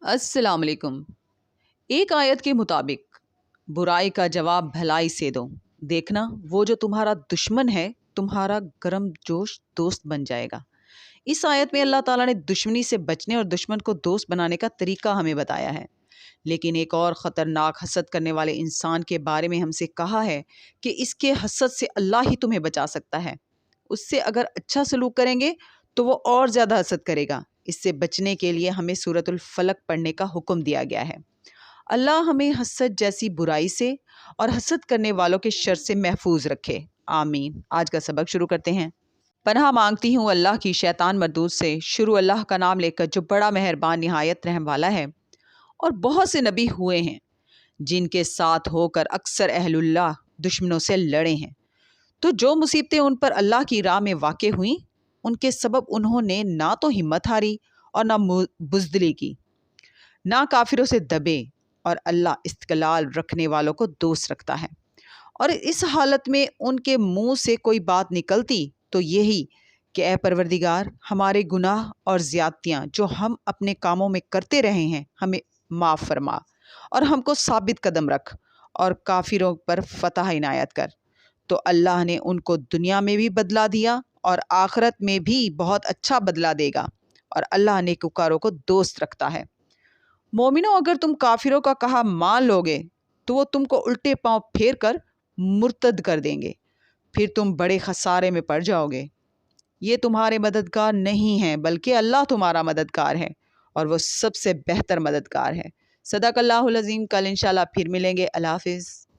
अस्सलाम वालेकुम। एक आयत के मुताबिक बुराई का जवाब भलाई से दो, देखना वो जो तुम्हारा दुश्मन है तुम्हारा गर्म जोश दोस्त बन जाएगा। इस आयत में अल्लाह ताला ने दुश्मनी से बचने और दुश्मन को दोस्त बनाने का तरीका हमें बताया है। लेकिन एक और ख़तरनाक हसद करने वाले इंसान के बारे में हमसे कहा है कि इसके हसद से अल्लाह ही तुम्हें बचा सकता है। उससे अगर अच्छा सलूक करेंगे तो वो और ज़्यादा हसद करेगा। इससे बचने के लिए हमें सूरतुल फलक पढ़ने का हुक्म दिया गया है। अल्लाह हमें हसद जैसी बुराई से और हसद करने वालों के शर से महफूज रखे। आमीन। आज का सबक शुरू करते हैं। पनाह मांगती हूँ अल्लाह की शैतान मरदूद से। शुरू अल्लाह का नाम लेकर जो बड़ा मेहरबान निहायत रहम वाला है। और बहुत से नबी हुए हैं जिनके साथ होकर अक्सर अहलुल्लाह दुश्मनों से लड़े हैं। तो जो मुसीबतें उन पर अल्लाह की राह में वाक़े हुई उनके सबब उन्होंने ना तो हिम्मत हारी और ना बुज़दिली की, ना काफिरों से दबे। और अल्लाह इस्तिक़लाल रखने वालों को दोस्त रखता है। और इस हालत में उनके मुंह से कोई बात निकलती तो यही कि ए परवरदिगार, हमारे गुनाह और ज़्यादतियाँ जो हम अपने कामों में करते रहे हैं हमें माफ़ फरमा और हमको साबित कदम रख और काफिरों पर फतह इनायत कर। तो अल्लाह ने उनको दुनिया में भी बदला दिया और आखिरत में भी बहुत अच्छा बदला देगा। और अल्लाह नेककारों को दोस्त रखता है। मोमिनो, अगर तुम काफिरों का कहा मान लोगे तो वो तुमको उल्टे पांव फेर कर मुर्तद कर देंगे, फिर तुम बड़े खसारे में पड़ जाओगे। ये तुम्हारे मददगार नहीं हैं बल्कि अल्लाह तुम्हारा मददगार है और वो सबसे बेहतर मददगार है। सदक़ल्लाहुल अज़ीम। कल इंशाल्लाह फिर मिलेंगे। अल्लाह हाफ़िज़।